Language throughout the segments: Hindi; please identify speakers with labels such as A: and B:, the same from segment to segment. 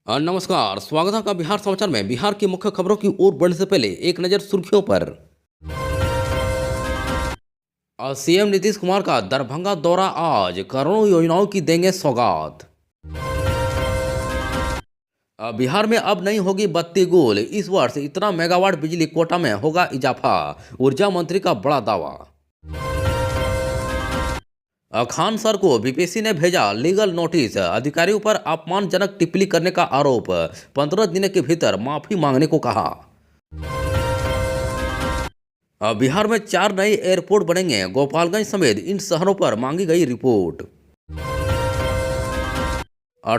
A: नमस्कार, स्वागत है आपका बिहार समाचार में। बिहार की मुख्य खबरों की ओर बढ़ने से पहले एक नज़र सुर्खियों पर। सीएम नीतीश कुमार का दरभंगा दौरा आज, करोड़ों योजनाओं की देंगे सौगात। बिहार में अब नहीं होगी बत्ती गुल, इस वर्ष इतना मेगावाट बिजली कोटा में होगा इजाफा, ऊर्जा मंत्री का बड़ा दावा। खान सर को बीपीएससी ने भेजा लीगल नोटिस, अधिकारियों पर अपमानजनक टिप्पणी करने का आरोप, 15 दिन के भीतर माफी मांगने को कहा। बिहार में 4 नए एयरपोर्ट बनेंगे, गोपालगंज समेत इन शहरों पर मांगी गई रिपोर्ट।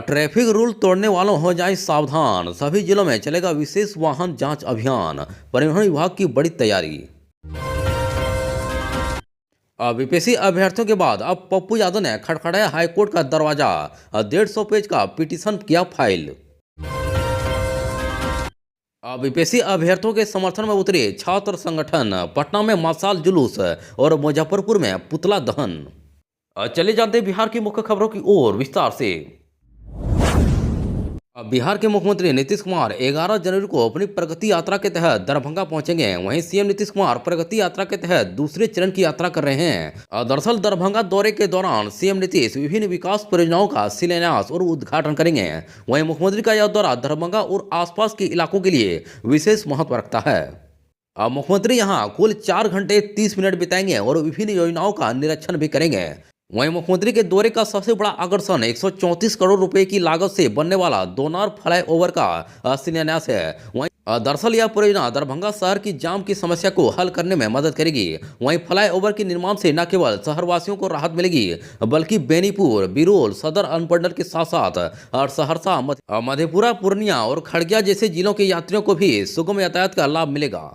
A: ट्रैफिक रूल तोड़ने वालों हो जाए सावधान, सभी जिलों में चलेगा विशेष वाहन जांच अभियान, परिवहन विभाग की बड़ी तैयारी। बीपीएससी अभ्यर्थियों के बाद अब पप्पू यादव ने खटखटाया हाईकोर्ट का दरवाजा, 150 पेज का पिटीशन किया फाइल। बीपीएससी अभ्यर्थियों के समर्थन में उतरे छात्र संगठन, पटना में मशाल जुलूस और मुजफ्फरपुर में पुतला दहन। चले जाते हैं बिहार की मुख्य खबरों की ओर विस्तार से। बिहार के मुख्यमंत्री नीतीश कुमार 11 जनवरी को अपनी प्रगति यात्रा के तहत दरभंगा पहुंचेंगे। वहीं सीएम नीतीश कुमार प्रगति यात्रा के तहत दूसरे चरण की यात्रा कर रहे हैं। दरअसल दरभंगा दौरे के दौरान सीएम नीतीश विभिन्न विकास परियोजनाओं का शिलान्यास और उद्घाटन करेंगे। वहीं मुख्यमंत्री का यह दौरा दरभंगा और आसपास के इलाकों के लिए विशेष महत्व रखता है। मुख्यमंत्री यहां कुल 4 घंटे 30 मिनट बिताएंगे और विभिन्न योजनाओं का निरीक्षण भी करेंगे। वहीं मुख्यमंत्री के दौरे का सबसे बड़ा आकर्षण 134 करोड़ रुपए की लागत से बनने वाला दोनार फ्लाईओवर का शिलान्यास है। वहीं दरअसल यह परियोजना दरभंगा शहर की जाम की समस्या को हल करने में मदद करेगी। वहीं फ्लाईओवर के निर्माण से न केवल शहरवासियों को राहत मिलेगी, बल्कि बेनीपुर, बिरोल, सदर अनुमंडल के साथ साथ और सहरसा, मधेपुरा, पूर्णिया और खगड़िया जैसे जिलों के यात्रियों को भी सुगम यातायात का लाभ मिलेगा।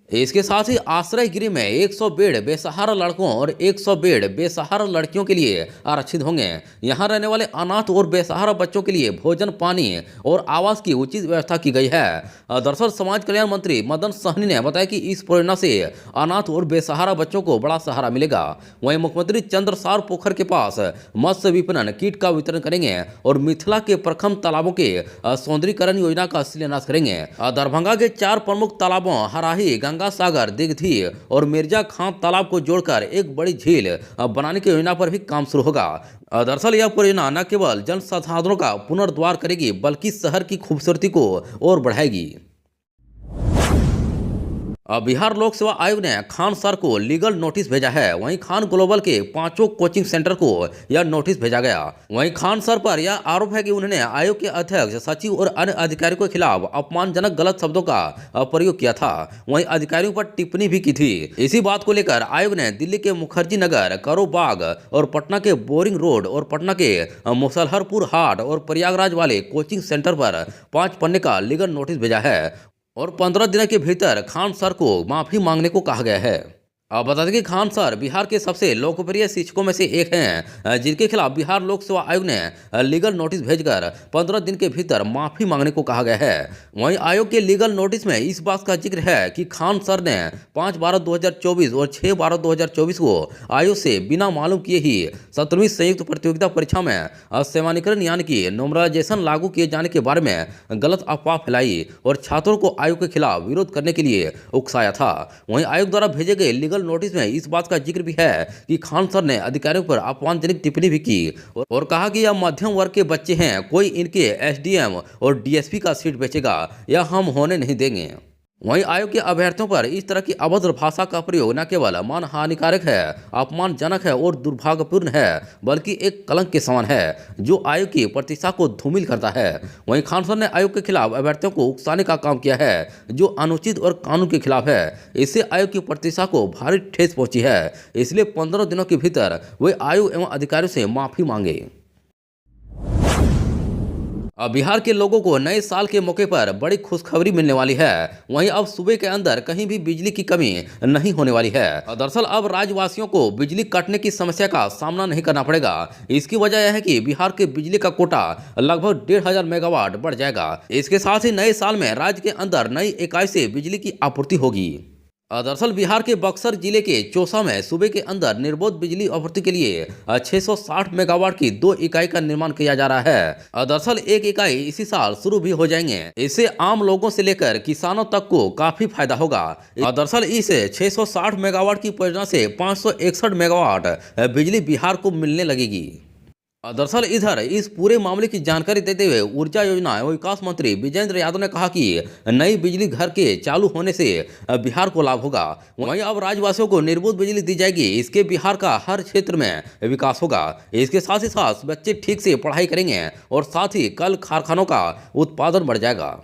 A: इसके साथ ही आश्रय गृह में 100 बेड बेसहारा लड़कों और 100 बेड बेसहारा लड़कियों के लिए आरक्षित होंगे। यहां रहने वाले अनाथ और बेसहारा बच्चों के लिए भोजन, पानी और आवास की उचित व्यवस्था की गई है। दरअसल समाज कल्याण मंत्री मदन सहनी ने बताया कि इस परियोजना से अनाथ और बेसहारा बच्चों को बड़ा सहारा मिलेगा। वहीं मुख्यमंत्री चंद्रसार पोखर के पास मत्स्य विपणन किट का वितरण करेंगे और मिथिला के प्रखम तालाबों के सौंदर्यीकरण योजना का शिलान्यास करेंगे। दरभंगा के 4 प्रमुख तालाबों हराही, गंगा सागर, दिगधी और मिर्जा खां तालाब को जोड़कर एक बड़ी झील बनाने की योजना पर भी काम शुरू होगा। दरअसल यह परियोजना न केवल जल संसाधनों का पुनर्द्वार करेगी, बल्कि शहर की खूबसूरती को और बढ़ाएगी। बिहार लोक सेवा आयोग ने खान सर को लीगल नोटिस भेजा है। वहीं खान ग्लोबल के 5 कोचिंग सेंटर को यह नोटिस भेजा गया। वहीं खान सर पर यह आरोप है कि उन्होंने आयोग के अध्यक्ष, सचिव और अन्य अधिकारियों के खिलाफ अपमानजनक गलत शब्दों का प्रयोग किया था। वहीं अधिकारियों पर टिप्पणी भी की थी। इसी बात को लेकर आयोग ने दिल्ली के मुखर्जी नगर, करो बाग और पटना के बोरिंग रोड और पटना के मुसलहरपुर हाट और प्रयागराज वाले कोचिंग सेंटर पर 5 पन्ने का लीगल नोटिस भेजा है और 15 दिन के भीतर खान सर को माफी मांगने को कहा गया है। अब बता दें कि खान सर बिहार के सबसे लोकप्रिय शिक्षकों में से एक हैं, जिनके खिलाफ बिहार लोक सेवा आयोग ने लीगल नोटिस भेजकर 15 दिन के भीतर माफी मांगने को कहा गया है। वहीं आयोग के लीगल नोटिस में इस बात का जिक्र है कि खान सर ने 5/12/2024 और 6/12/2024 को आयोग से बिना मालूम किए ही 17वीं संयुक्त प्रतियोगिता परीक्षा में सेवानिकरण यानी कि नॉर्मलाइजेशन लागू किए जाने के बारे में गलत अफवाह फैलाई और छात्रों को आयोग के खिलाफ विरोध करने के लिए उकसाया था। वहीं आयोग द्वारा भेजे गए लीगल नोटिस में इस बात का जिक्र भी है कि खान सर ने अधिकारियों पर अपमानजनक टिप्पणी भी की और कहा कि यह मध्यम वर्ग के बच्चे हैं, कोई इनके एसडीएम और डीएसपी का सीट बेचेगा, यह हम होने नहीं देंगे। वहीं आयोग के अभ्यर्थियों पर इस तरह की अभद्र भाषा का प्रयोग न केवल मान हानिकारक है, अपमानजनक है और दुर्भाग्यपूर्ण है, बल्कि एक कलंक के समान है जो आयोग की प्रतिष्ठा को धूमिल करता है। वहीं खान सर ने आयोग के खिलाफ अभ्यर्थियों को उकसाने का काम किया है, जो अनुचित और कानून के खिलाफ है। इससे आयोग की प्रतिष्ठा को भारी ठेस पहुंची है। इसलिए 15 दिनों के भीतर वे आयोग एवं अधिकारियों से माफी मांगे। बिहार के लोगों को नए साल के मौके पर बड़ी खुशखबरी मिलने वाली है। वहीं अब सूबे के अंदर कहीं भी बिजली की कमी नहीं होने वाली है। दरअसल अब राज्यवासियों को बिजली कटने की समस्या का सामना नहीं करना पड़ेगा। इसकी वजह यह है कि बिहार के बिजली का कोटा लगभग 1500 मेगावाट बढ़ जाएगा। इसके साथ ही नए साल में राज्य के अंदर नई इकाई से बिजली की आपूर्ति होगी। दरअसल बिहार के बक्सर जिले के चौसा में सूबे के अंदर निर्बाध बिजली आपूर्ति के लिए 660 मेगावाट की 2 इकाई का निर्माण किया जा रहा है। दरअसल एक इकाई इसी साल शुरू भी हो जाएंगे। इससे आम लोगों से लेकर किसानों तक को काफी फायदा होगा। दरअसल इस 660 मेगावाट की परियोजना से 561 मेगावाट बिजली बिहार को मिलने लगेगी। दरअसल इधर इस पूरे मामले की जानकारी देते हुए ऊर्जा योजना एवं विकास मंत्री विजेंद्र यादव ने कहा कि नई बिजली घर के चालू होने से बिहार को लाभ होगा। वहीं अब राज्यवासियों को निर्बाध बिजली दी जाएगी। इसके बिहार का हर क्षेत्र में विकास होगा। इसके साथ ही साथ बच्चे ठीक से पढ़ाई करेंगे और साथ ही कल कारखानों का उत्पादन बढ़ जाएगा।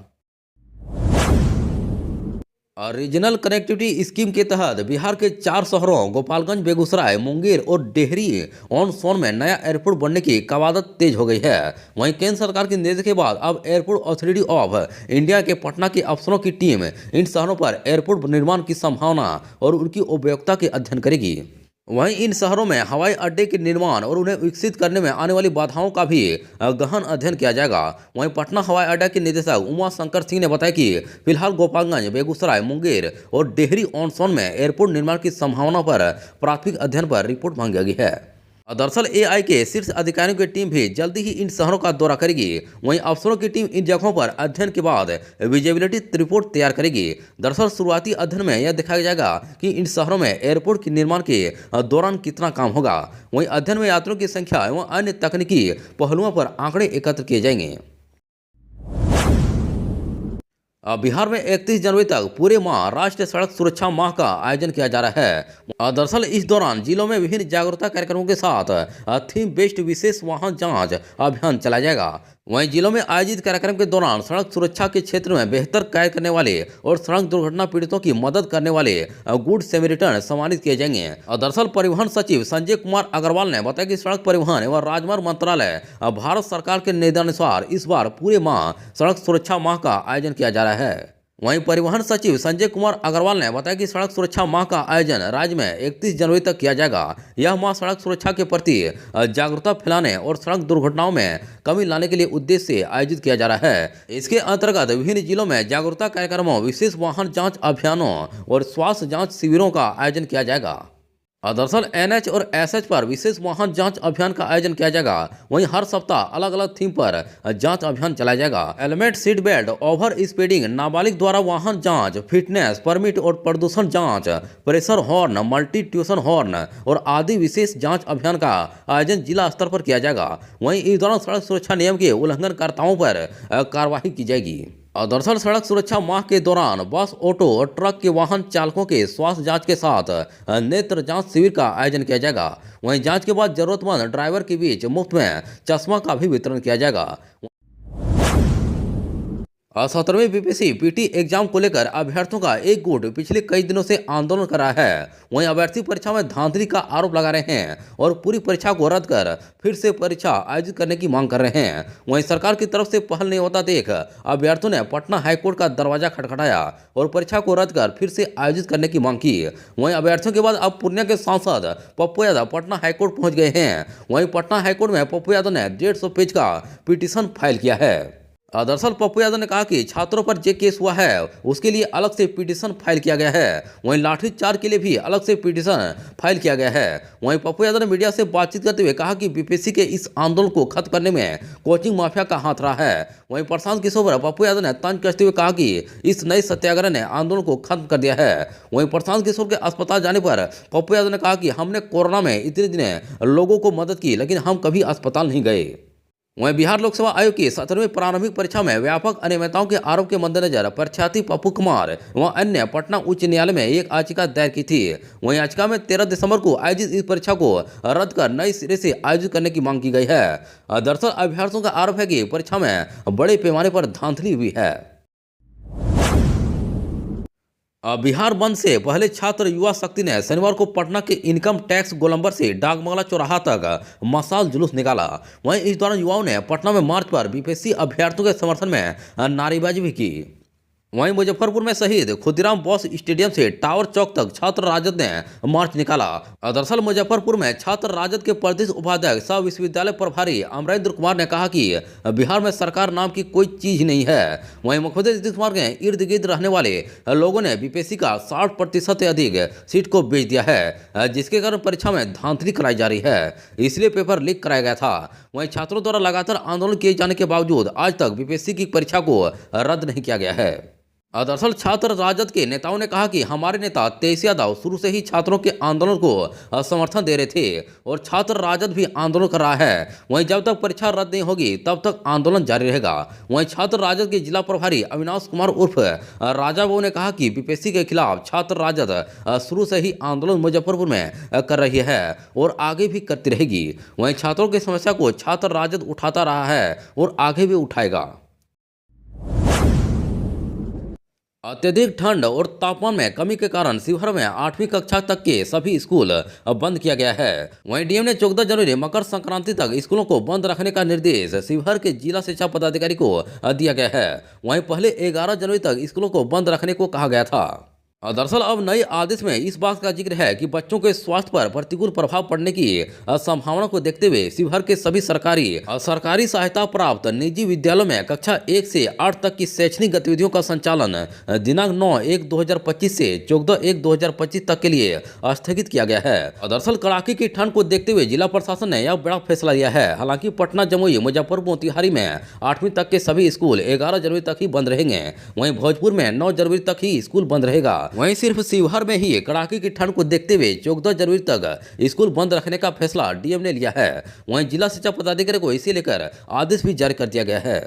A: रीजनल कनेक्टिविटी स्कीम के तहत बिहार के 4 शहरों गोपालगंज, बेगूसराय, मुंगेर और डेहरी ऑन सोन में नया एयरपोर्ट बनने की कवायद तेज हो गई है। वहीं केंद्र सरकार के निर्देश के बाद अब एयरपोर्ट अथॉरिटी ऑफ इंडिया के पटना के अफसरों की टीम इन शहरों पर एयरपोर्ट निर्माण की संभावना और उनकी उपयोगिता के अध्ययन करेगी। वहीं इन शहरों में हवाई अड्डे के निर्माण और उन्हें विकसित करने में आने वाली बाधाओं का भी गहन अध्ययन किया जाएगा। वहीं पटना हवाई अड्डा के निदेशक उमा शंकर सिंह ने बताया कि फिलहाल गोपालगंज, बेगूसराय, मुंगेर और डेहरी ऑन सोन में एयरपोर्ट निर्माण की संभावना पर प्राथमिक अध्ययन पर रिपोर्ट मांगी गई है। दरअसल एआई के शीर्ष अधिकारियों की टीम भी जल्दी ही इन शहरों का दौरा करेगी। वहीं अफसरों की टीम इन जगहों पर अध्ययन के बाद विजिबिलिटी रिपोर्ट तैयार करेगी। दरअसल शुरुआती अध्ययन में यह दिखाया जाएगा कि इन शहरों में एयरपोर्ट के निर्माण के दौरान कितना काम होगा। वहीं अध्ययन में यात्रियों की संख्या एवं अन्य तकनीकी पहलुओं पर आंकड़े एकत्र किए जाएंगे। बिहार में 31 जनवरी तक पूरे माह राष्ट्रीय सड़क सुरक्षा माह का आयोजन किया जा रहा है। दरअसल इस दौरान जिलों में विभिन्न जागरूकता कार्यक्रमों के साथ थीम बेस्ड विशेष वाहन जांच अभियान चलाया जाएगा। वहीं जिलों में आयोजित कार्यक्रम के दौरान सड़क सुरक्षा के क्षेत्र में बेहतर कार्य करने वाले और सड़क दुर्घटना पीड़ितों की मदद करने वाले गुड सैमरिटन सम्मानित किए जाएंगे। दरअसल परिवहन सचिव संजय कुमार अग्रवाल ने बताया कि सड़क परिवहन एवं राजमार्ग मंत्रालय भारत सरकार के निर्देशानुसार इस बार पूरे माह सड़क सुरक्षा माह का आयोजन किया जा रहा है। वहीं परिवहन सचिव संजय कुमार अग्रवाल ने बताया कि सड़क सुरक्षा माह का आयोजन राज्य में 31 जनवरी तक किया जाएगा। यह माह सड़क सुरक्षा के प्रति जागरूकता फैलाने और सड़क दुर्घटनाओं में कमी लाने के लिए उद्देश्य से आयोजित किया जा रहा है। इसके अंतर्गत विभिन्न जिलों में जागरूकता कार्यक्रमों, विशेष वाहन जांच अभियानों और स्वास्थ्य जांच शिविरों का आयोजन किया जाएगा। दरअसल एनएच और एसएच पर विशेष वाहन जांच अभियान का आयोजन किया जाएगा। वहीं हर सप्ताह अलग अलग थीम पर जांच अभियान चलाया जाएगा। Helmet, seat belt, over speeding, नाबालिग द्वारा वाहन जांच, फिटनेस परमिट और प्रदूषण जांच, pressure horn, multi tuition horn और आदि विशेष जांच अभियान का आयोजन जिला स्तर पर किया जाएगा। वहीं इस दौरान सड़क सुरक्षा नियम के उल्लंघनकर्ताओं पर कार्रवाई की जाएगी। दरअसल सड़क सुरक्षा माह के दौरान बस, ऑटो और ट्रक के वाहन चालकों के स्वास्थ्य जांच के साथ नेत्र जांच शिविर का आयोजन किया जाएगा। वहीं जांच के बाद जरूरतमंद ड्राइवर के बीच मुफ्त में चश्मा का भी वितरण किया जाएगा। 17वीं बीपीएससी पीटी एग्जाम को लेकर अभ्यर्थियों का एक गुट पिछले कई दिनों से आंदोलन कर रहा है। वहीं अभ्यर्थी परीक्षा में धांधली का आरोप लगा रहे हैं और पूरी परीक्षा को रद्द कर फिर से परीक्षा आयोजित करने की मांग कर रहे हैं। वहीं सरकार की तरफ से पहल नहीं होता देख अभ्यर्थियों ने पटना हाईकोर्ट का दरवाजा खटखटाया और परीक्षा को रद्द कर फिर से आयोजित करने की मांग की। वहीं अभ्यर्थियों के बाद अब पूर्णिया के सांसद पप्पू यादव पटना हाईकोर्ट पहुंच गए हैं। वहीं पटना हाईकोर्ट में पप्पू यादव ने 150 पेज का पिटीशन फाइल किया है। दरअसल पप्पू यादव ने कहा कि छात्रों पर जो केस हुआ है उसके लिए अलग से पिटीशन फाइल किया गया है। वहीं लाठीचार्ज के लिए भी अलग से पिटीशन फाइल किया गया है। वहीं पप्पू यादव ने मीडिया से बातचीत करते हुए कहा कि बीपीएससी के इस आंदोलन को खत्म करने में कोचिंग माफिया का हाथ रहा है। वहीं प्रशांत किशोर पर पप्पू यादव ने तंज कसते हुए कहा कि इस नए सत्याग्रह ने आंदोलन को खत्म कर दिया है। वहीं प्रशांत किशोर के अस्पताल जाने पर पप्पू यादव ने कहा कि हमने कोरोना में इतने दिन लोगों को मदद की, लेकिन हम कभी अस्पताल नहीं गए। वहीं बिहार लोकसभा आयोग की 17वीं प्रारंभिक परीक्षा में व्यापक अनियमितताओं के आरोप के मद्देनजर परीक्षार्थी पप्पू कुमार व अन्य पटना उच्च न्यायालय में एक याचिका दायर की थी। वहीं याचिका में 13 दिसंबर को आयोजित इस परीक्षा को रद्द कर नए सिरे से आयोजित करने की मांग की गई है। दरअसल अभ्यर्थियों का आरोप है कि परीक्षा में बड़े पैमाने पर धांधली हुई है। बिहार बंद से पहले छात्र युवा शक्ति ने शनिवार को पटना के इनकम टैक्स गोलंबर से डाकबंगला चौराहा तक मशाल जुलूस निकाला। वहीं इस दौरान युवाओं ने पटना में मार्च पर बीपीएससी अभ्यर्थियों के समर्थन में नारेबाजी भी की। वहीं मुजफ्फरपुर में शहीद खुदीराम बोस स्टेडियम से टावर चौक तक छात्र राजद ने मार्च निकाला। दरअसल मुजफ्फरपुर में छात्र राजद के प्रदेश उपाध्यक्ष सह विश्वविद्यालय प्रभारी अमरेंद्र कुमार ने कहा कि बिहार में सरकार नाम की कोई चीज नहीं है। वहीं मुख्यमंत्री नीतीश कुमार के इर्द गिर्द रहने वाले लोगों ने बीपीएससी का 60% से अधिक सीट को बेच दिया है, जिसके कारण परीक्षा में धांधली कराई जा रही है, इसलिए पेपर लीक कराया गया था। वहीं छात्रों द्वारा लगातार आंदोलन किए जाने के बावजूद आज तक बीपीएससी की परीक्षा को रद्द नहीं किया गया है। दरअसल छात्र राजद के नेताओं ने कहा कि हमारे नेता तेज यादव शुरू से ही छात्रों के आंदोलन को समर्थन दे रहे थे और छात्र राजद भी आंदोलन कर रहा है। वहीं जब तक परीक्षा रद्द नहीं होगी तब तक आंदोलन जारी रहेगा। वहीं छात्र राजद के जिला प्रभारी अविनाश कुमार उर्फ राजा बाबू ने कहा कि बीपीएससी के खिलाफ छात्र राजद शुरू से ही आंदोलन मुजफ्फरपुर में कर रही है और आगे भी करती रहेगी। वहीं छात्रों की समस्या को छात्र राजद उठाता रहा है और आगे भी उठाएगा। अत्यधिक ठंड और तापमान में कमी के कारण शिवहर में 8वीं कक्षा तक के सभी स्कूल बंद किया गया है। वहीं डीएम ने 14 जनवरी मकर संक्रांति तक स्कूलों को बंद रखने का निर्देश शिवहर के जिला शिक्षा पदाधिकारी को दिया गया है। वहीं पहले 11 जनवरी तक स्कूलों को बंद रखने को कहा गया था। दरअसल अब नए आदेश में इस बात का जिक्र है कि बच्चों के स्वास्थ्य पर प्रतिकूल प्रभाव पड़ने की संभावना को देखते हुए शिवहर के सभी सरकारी सहायता प्राप्त निजी विद्यालयों में कक्षा 1 से 8 तक की शैक्षणिक गतिविधियों का संचालन दिनांक 9/1/2025 से 14/1/2025 तक के लिए स्थगित किया गया है। दरअसल कड़ाके की ठंड को देखते हुए जिला प्रशासन ने यह बड़ा फैसला लिया है। हालांकि पटना, जमुई, मुजफ्फरपुर, मोतिहारी में 8वीं तक के सभी स्कूल 11 जनवरी तक ही बंद रहेंगे। वहीं भोजपुर में 9 जनवरी तक ही स्कूल बंद रहेगा। वहीं सिर्फ शिवहर में ही कड़ाके की ठंड को देखते हुए 14 जनवरी तक स्कूल बंद रखने का फैसला डीएम ने लिया है। वहीं जिला शिक्षा पदाधिकारी को इसे लेकर आदेश भी जारी कर दिया गया है।